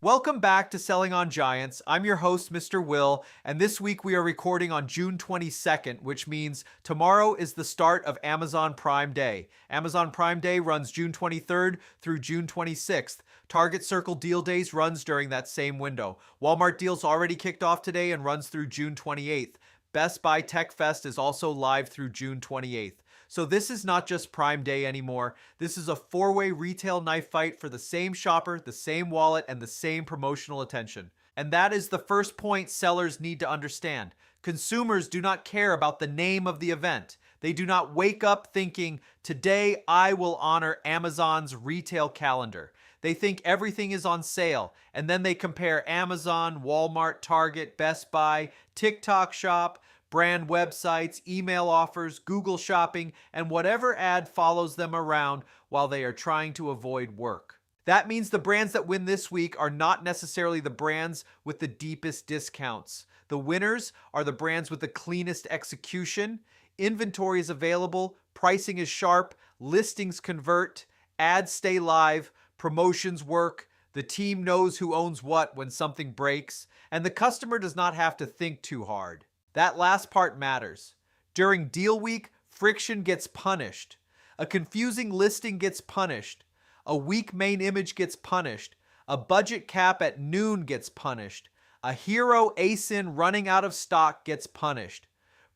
Welcome back to Selling on Giants. I'm your host, Mr. Will, and this week we are recording on June 22nd, which means tomorrow is the start of Amazon Prime Day. Amazon Prime Day runs June 23rd through June 26th. Target Circle Deal Days runs during that same window. Walmart Deals already kicked off today and runs through June 28th. Best Buy Tech Fest is also live through June 28th. So this is not just Prime Day anymore. This is a four-way retail knife fight for the same shopper, the same wallet, and the same promotional attention. And that is the first point sellers need to understand. Consumers do not care about the name of the event. They do not wake up thinking, today I will honor Amazon's retail calendar. They think everything is on sale, and then they compare Amazon, Walmart, Target, Best Buy, TikTok Shop, brand websites, email offers, Google Shopping, and whatever ad follows them around while they are trying to avoid work. That means the brands that win this week are not necessarily the brands with the deepest discounts. The winners are the brands with the cleanest execution, inventory is available, pricing is sharp, listings convert, ads stay live, promotions work, the team knows who owns what when something breaks, and the customer does not have to think too hard. That last part matters. During deal week, friction gets punished. A confusing listing gets punished. A weak main image gets punished. A budget cap at noon gets punished. A hero ASIN running out of stock gets punished.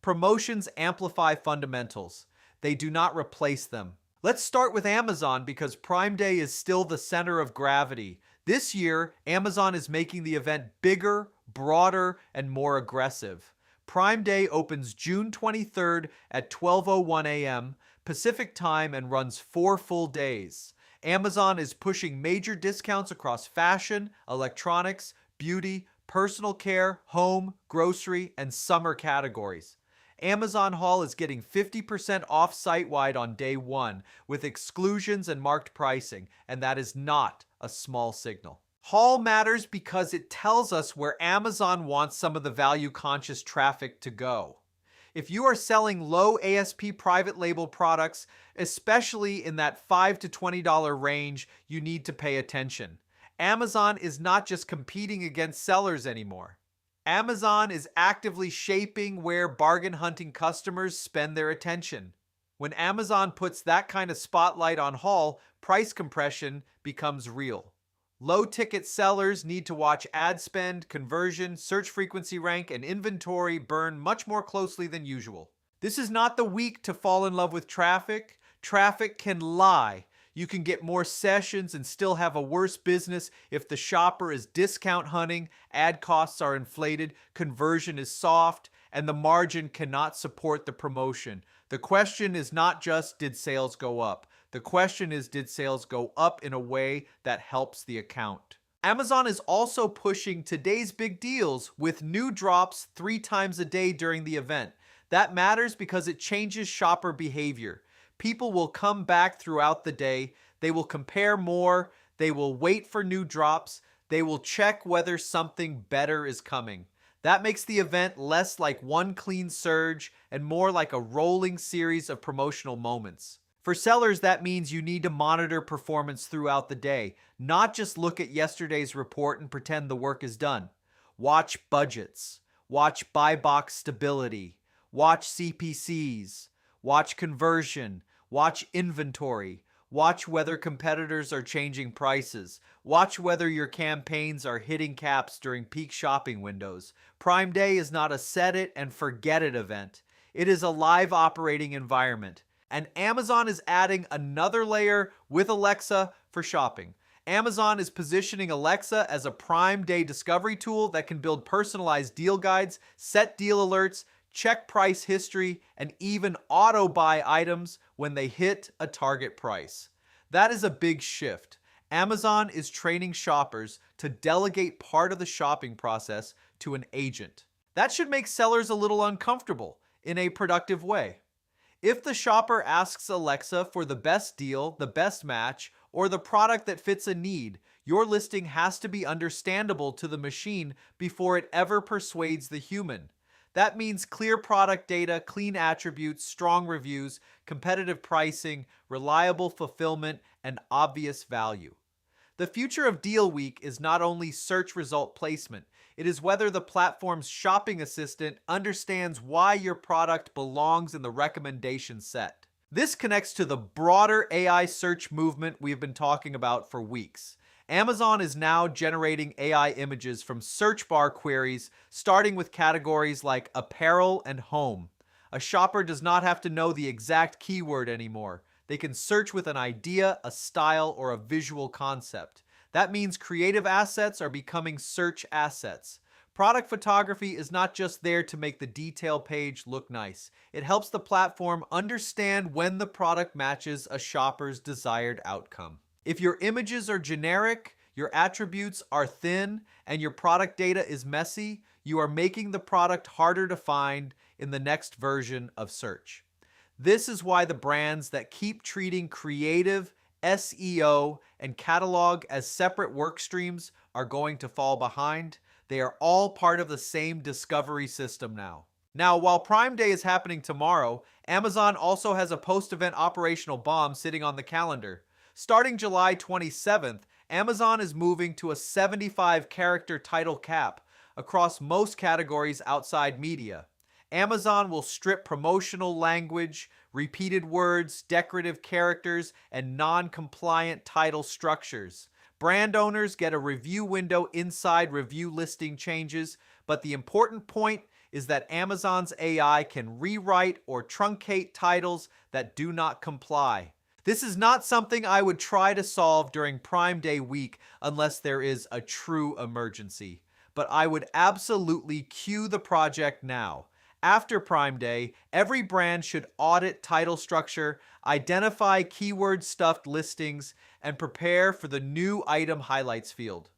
Promotions amplify fundamentals. They do not replace them. Let's start with Amazon because Prime Day is still the center of gravity. This year, Amazon is making the event bigger, broader, and more aggressive. Prime Day opens June 23rd at 12:01 a.m. Pacific Time and runs 4 full days. Amazon is pushing major discounts across fashion, electronics, beauty, personal care, home, grocery, and summer categories. Amazon Haul is getting 50% off site-wide on day 1 with exclusions and marked pricing, and that is not a small signal. Haul matters because it tells us where Amazon wants some of the value-conscious traffic to go. If you are selling low ASP private label products, especially in that $5 to $20 range, you need to pay attention. Amazon is not just competing against sellers anymore. Amazon is actively shaping where bargain hunting customers spend their attention. When Amazon puts that kind of spotlight on haul, price compression becomes real. Low-ticket sellers need to watch ad spend, conversion, search frequency rank, and inventory burn much more closely than usual. This is not the week to fall in love with traffic. Traffic can lie. You can get more sessions and still have a worse business if the shopper is discount hunting, ad costs are inflated, conversion is soft, and the margin cannot support the promotion. The question is not just, did sales go up? The question is, did sales go up in a way that helps the account? Amazon is also pushing today's big deals with new drops 3 times a day during the event. That matters because it changes shopper behavior. People will come back throughout the day. They will compare more. They will wait for new drops. They will check whether something better is coming. That makes the event less like one clean surge and more like a rolling series of promotional moments. For sellers, that means you need to monitor performance throughout the day, not just look at yesterday's report and pretend the work is done. Watch budgets, watch buy box stability, watch CPCs, watch conversion, watch inventory, watch whether competitors are changing prices, watch whether your campaigns are hitting caps during peak shopping windows. Prime Day is not a set it and forget it event. It is a live operating environment. And Amazon is adding another layer with Alexa for shopping. Amazon is positioning Alexa as a Prime Day discovery tool that can build personalized deal guides, set deal alerts, check price history, and even auto-buy items when they hit a target price. That is a big shift. Amazon is training shoppers to delegate part of the shopping process to an agent. That should make sellers a little uncomfortable in a productive way. If the shopper asks Alexa for the best deal, the best match, or the product that fits a need, your listing has to be understandable to the machine before it ever persuades the human. That means clear product data, clean attributes, strong reviews, competitive pricing, reliable fulfillment, and obvious value. The future of Deal Week is not only search result placement, it is whether the platform's shopping assistant understands why your product belongs in the recommendation set. This connects to the broader AI search movement we've been talking about for weeks. Amazon is now generating AI images from search bar queries, starting with categories like apparel and home. A shopper does not have to know the exact keyword anymore. They can search with an idea, a style, or a visual concept. That means creative assets are becoming search assets. Product photography is not just there to make the detail page look nice. It helps the platform understand when the product matches a shopper's desired outcome. If your images are generic, your attributes are thin, and your product data is messy, you are making the product harder to find in the next version of search. This is why the brands that keep treating creative, SEO, and catalog as separate work streams are going to fall behind. They are all part of the same discovery system now. Now, while Prime Day is happening tomorrow, Amazon also has a post-event operational bomb sitting on the calendar. Starting July 27th, Amazon is moving to a 75-character title cap across most categories outside media. Amazon will strip promotional language, repeated words, decorative characters, and non-compliant title structures. Brand owners get a review window inside review listing changes, but the important point is that Amazon's AI can rewrite or truncate titles that do not comply. This is not something I would try to solve during Prime Day week unless there is a true emergency. But I would absolutely queue the project now. After Prime Day, every brand should audit title structure, identify keyword-stuffed listings, and prepare for the new item highlights field.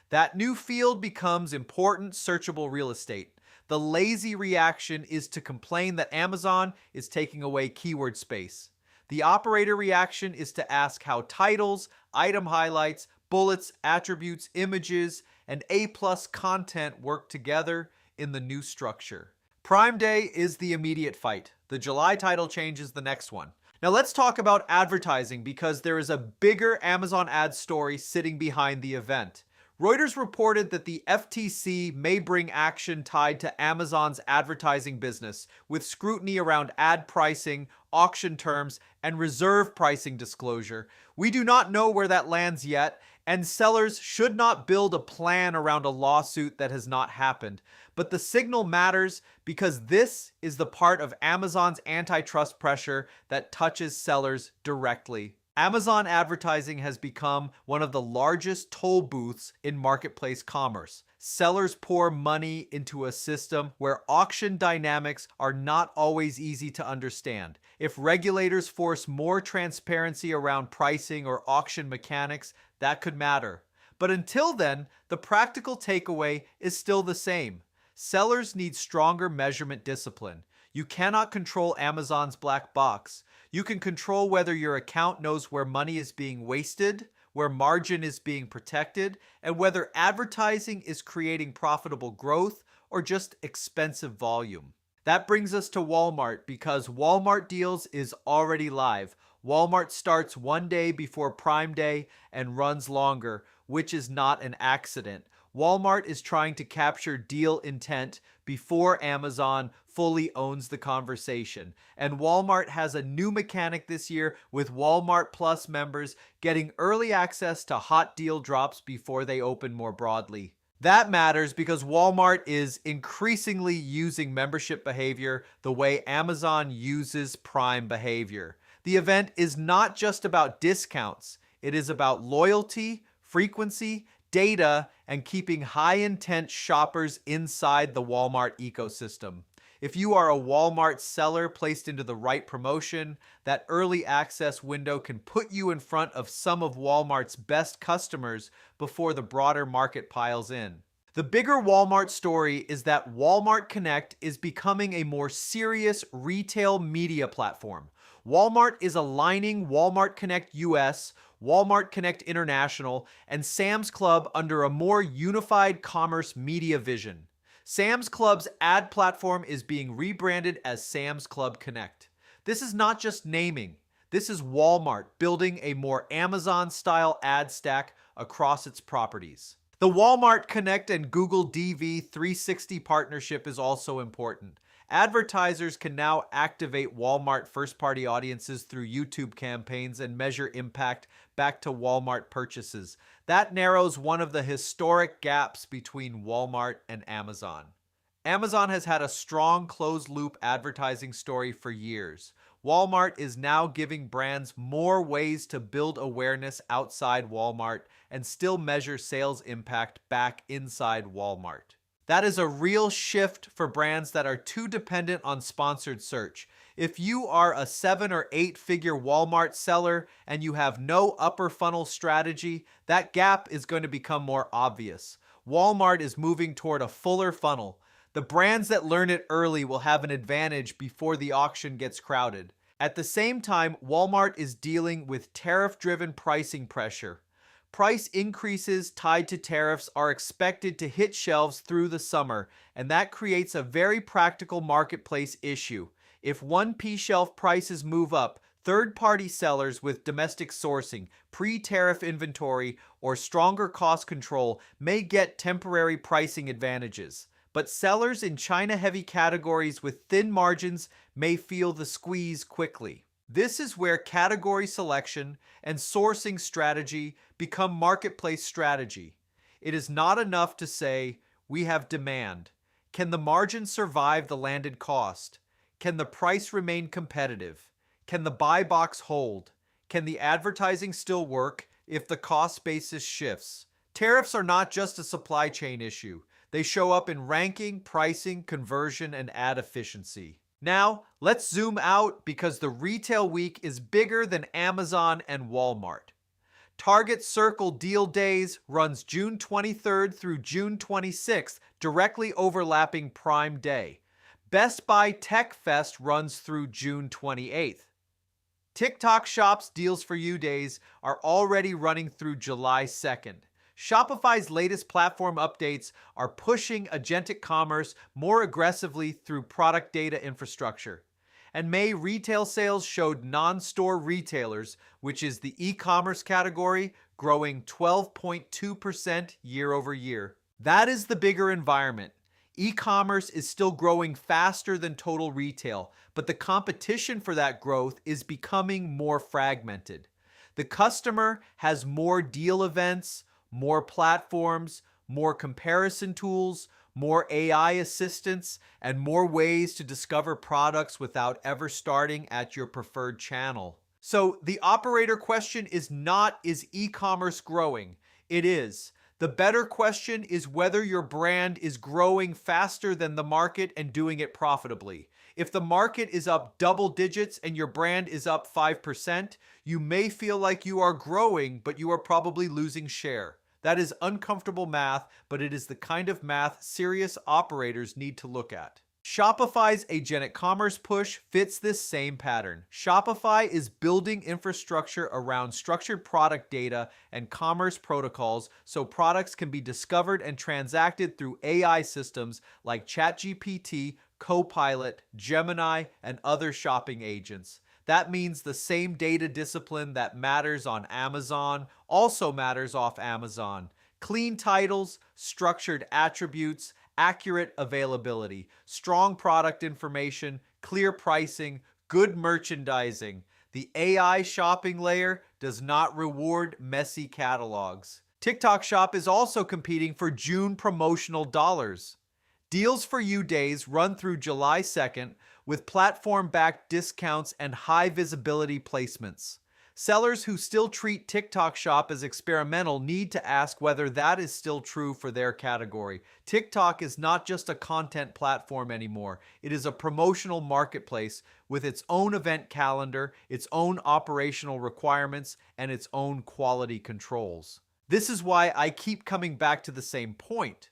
That new field becomes important searchable real estate. The lazy reaction is to complain that Amazon is taking away keyword space. The operator reaction is to ask how titles, item highlights, bullets, attributes, images, and A-plus content work together in the new structure. Prime Day is the immediate fight. The July title change is the next one. Now let's talk about advertising because there is a bigger Amazon ads story sitting behind the event. Reuters reported that the FTC may bring action tied to Amazon's advertising business, with scrutiny around ad pricing, auction terms, and reserve pricing disclosure. We do not know where that lands yet, and sellers should not build a plan around a lawsuit that has not happened. But the signal matters because this is the part of Amazon's antitrust pressure that touches sellers directly. Amazon advertising has become one of the largest toll booths in marketplace commerce. Sellers pour money into a system where auction dynamics are not always easy to understand. If regulators force more transparency around pricing or auction mechanics, that could matter. But until then, the practical takeaway is still the same. Sellers need stronger measurement discipline. You cannot control Amazon's black box. You can control whether your account knows where money is being wasted, where margin is being protected, and whether advertising is creating profitable growth or just expensive volume. That brings us to Walmart because Walmart Deals is already live. Walmart starts one day before Prime Day and runs longer, which is not an accident. Walmart is trying to capture deal intent before Amazon fully owns the conversation. And Walmart has a new mechanic this year with Walmart Plus members getting early access to hot deal drops before they open more broadly. That matters because Walmart is increasingly using membership behavior the way Amazon uses Prime behavior. The event is not just about discounts. It is about loyalty, frequency, data, and keeping high-intent shoppers inside the Walmart ecosystem. If you are a Walmart seller placed into the right promotion, that early access window can put you in front of some of Walmart's best customers before the broader market piles in. The bigger Walmart story is that Walmart Connect is becoming a more serious retail media platform. Walmart is aligning Walmart Connect US, Walmart Connect International, and Sam's Club under a more unified commerce media vision. Sam's Club's ad platform is being rebranded as Sam's Club Connect. This is not just naming. This is Walmart building a more Amazon-style ad stack across its properties. The Walmart Connect and Google DV 360 partnership is also important. Advertisers can now activate Walmart first-party audiences through YouTube campaigns and measure impact back to Walmart purchases. That narrows one of the historic gaps between Walmart and Amazon. Amazon has had a strong closed-loop advertising story for years. Walmart is now giving brands more ways to build awareness outside Walmart and still measure sales impact back inside Walmart. That is a real shift for brands that are too dependent on sponsored search. If you are a 7 or 8 figure Walmart seller and you have no upper funnel strategy, that gap is going to become more obvious. Walmart is moving toward a fuller funnel. The brands that learn it early will have an advantage before the auction gets crowded. At the same time, Walmart is dealing with tariff-driven pricing pressure. Price increases tied to tariffs are expected to hit shelves through the summer, and that creates a very practical marketplace issue. If 1P shelf prices move up, third-party sellers with domestic sourcing, pre-tariff inventory, or stronger cost control may get temporary pricing advantages. But sellers in China-heavy categories with thin margins may feel the squeeze quickly. This is where category selection and sourcing strategy become marketplace strategy. It is not enough to say, we have demand. Can the margin survive the landed cost? Can the price remain competitive? Can the buy box hold? Can the advertising still work if the cost basis shifts? Tariffs are not just a supply chain issue. They show up in ranking, pricing, conversion, and ad efficiency. Now, let's zoom out because the retail week is bigger than Amazon and Walmart. Target Circle Deal Days runs June 23rd through June 26th, directly overlapping Prime Day. Best Buy Tech Fest runs through June 28th. TikTok Shop's Deals for You days are already running through July 2nd. Shopify's latest platform updates are pushing agentic commerce more aggressively through product data infrastructure. And May retail sales showed non-store retailers, which is the e-commerce category, growing 12.2% year over year. That is the bigger environment. E-commerce is still growing faster than total retail, but the competition for that growth is becoming more fragmented. The customer has more deal events, more platforms, more comparison tools, more AI assistants, and more ways to discover products without ever starting at your preferred channel. So the operator question is not, is e-commerce growing? It is. The better question is whether your brand is growing faster than the market and doing it profitably. If the market is up double digits and your brand is up 5%, you may feel like you are growing, but you are probably losing share. That is uncomfortable math, but it is the kind of math serious operators need to look at. Shopify's agentic commerce push fits this same pattern. Shopify is building infrastructure around structured product data and commerce protocols so products can be discovered and transacted through AI systems like ChatGPT, Copilot, Gemini, and other shopping agents. That means the same data discipline that matters on Amazon also matters off Amazon. Clean titles, structured attributes, accurate availability, strong product information, clear pricing, good merchandising. The AI shopping layer does not reward messy catalogs. TikTok Shop is also competing for June promotional dollars. Deals for You days run through July 2nd with platform-backed discounts and high visibility placements. Sellers who still treat TikTok Shop as experimental need to ask whether that is still true for their category. TikTok is not just a content platform anymore. It is a promotional marketplace with its own event calendar, its own operational requirements, and its own quality controls. This is why I keep coming back to the same point.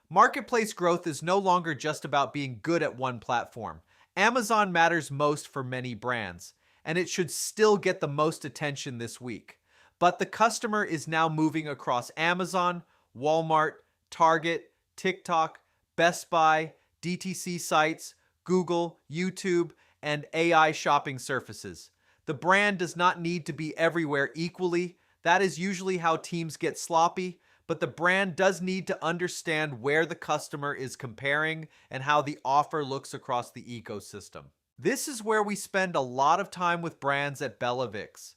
Marketplace growth is no longer just about being good at one platform. Amazon matters most for many brands, and it should still get the most attention this week. But the customer is now moving across Amazon, Walmart, Target, TikTok, Best Buy, DTC sites, Google, YouTube, and AI shopping surfaces. The brand does not need to be everywhere equally. That is usually how teams get sloppy, but the brand does need to understand where the customer is comparing and how the offer looks across the ecosystem. This is where we spend a lot of time with brands at Bellavix.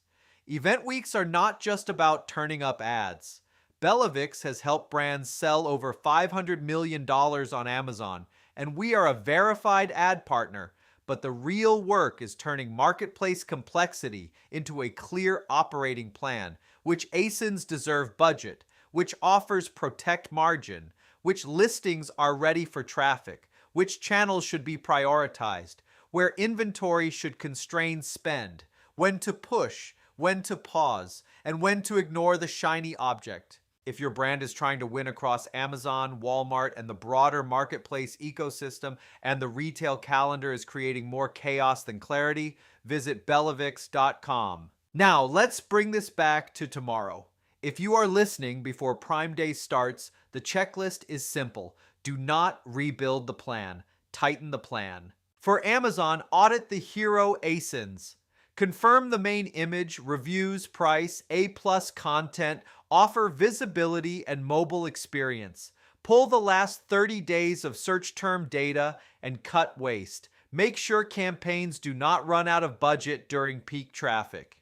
Event weeks are not just about turning up ads. Bellavix has helped brands sell over $500 million on Amazon, and we are a verified ad partner. But the real work is turning marketplace complexity into a clear operating plan, which ASINs deserve budget, which offers protect margin, which listings are ready for traffic, which channels should be prioritized, where inventory should constrain spend, when to push, when to pause, and when to ignore the shiny object. If your brand is trying to win across Amazon, Walmart, and the broader marketplace ecosystem, and the retail calendar is creating more chaos than clarity, visit bellavix.com. Now, let's bring this back to tomorrow. If you are listening before Prime Day starts, the checklist is simple. Do not rebuild the plan. Tighten the plan. For Amazon, audit the hero ASINs. Confirm the main image, reviews, price, A+ content, offer visibility and mobile experience. Pull the last 30 days of search term data and cut waste. Make sure campaigns do not run out of budget during peak traffic.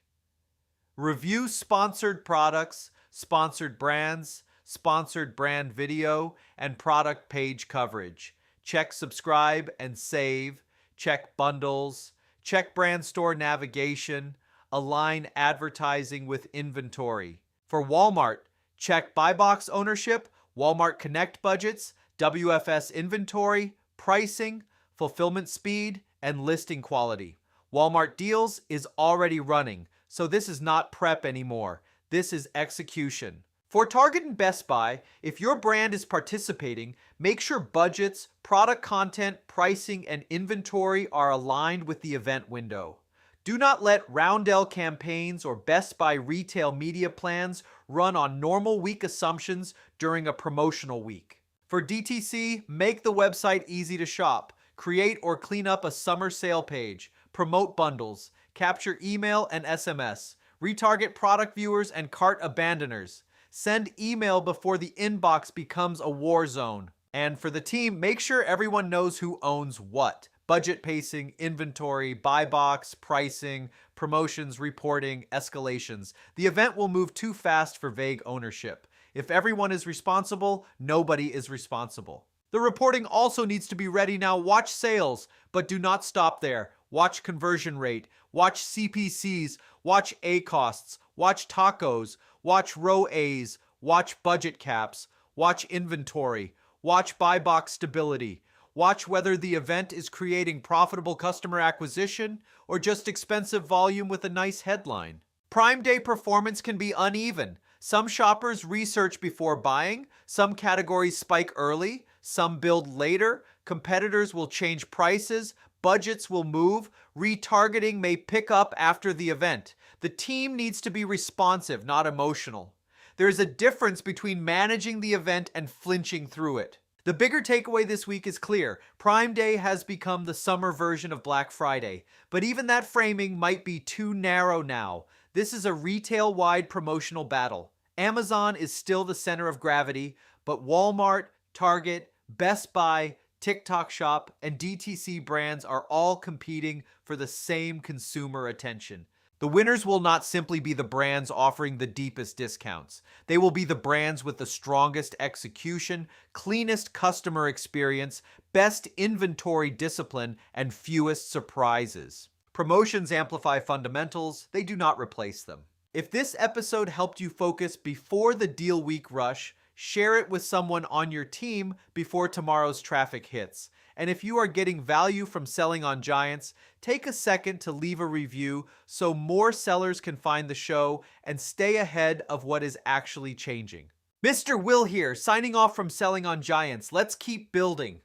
Review sponsored products, sponsored brands, sponsored brand video, and product page coverage. Check subscribe and save. Check bundles. Check brand store navigation. Align advertising with inventory. For Walmart, check buy box ownership, Walmart Connect budgets, WFS inventory, pricing, fulfillment speed, and listing quality. Walmart Deals is already running, so this is not prep anymore. This is execution. For Target and Best Buy, if your brand is participating, make sure budgets, product content, pricing, and inventory are aligned with the event window. Do not let Roundel campaigns or Best Buy retail media plans run on normal week assumptions during a promotional week. For DTC, make the website easy to shop. Create or clean up a summer sale page. Promote bundles. Capture email and SMS. Retarget product viewers and cart abandoners. Send email before the inbox becomes a war zone. And for the team, make sure everyone knows who owns what. Budget pacing, inventory, buy box, pricing, promotions, reporting, escalations. The event will move too fast for vague ownership. If everyone is responsible, nobody is responsible. The reporting also needs to be ready now. Watch sales, but do not stop there. Watch conversion rate, watch CPCs, watch A costs, watch tacos, watch row A's, watch budget caps, watch inventory, watch buy box stability. Watch whether the event is creating profitable customer acquisition or just expensive volume with a nice headline. Prime Day performance can be uneven. Some shoppers research before buying, some categories spike early, some build later, competitors will change prices, budgets will move, retargeting may pick up after the event. The team needs to be responsive, not emotional. There is a difference between managing the event and flinching through it. The bigger takeaway this week is clear. Prime Day has become the summer version of Black Friday, but even that framing might be too narrow now. This is a retail-wide promotional battle. Amazon is still the center of gravity, but Walmart, Target, Best Buy, TikTok Shop, and DTC brands are all competing for the same consumer attention. The winners will not simply be the brands offering the deepest discounts. They will be the brands with the strongest execution, cleanest customer experience, best inventory discipline, and fewest surprises. Promotions amplify fundamentals, they do not replace them. If this episode helped you focus before the deal week rush, share it with someone on your team before tomorrow's traffic hits. And if you are getting value from selling on Giants, take a second to leave a review so more sellers can find the show and stay ahead of what is actually changing. Mr. Will here, signing off from Selling on Giants. Let's keep building.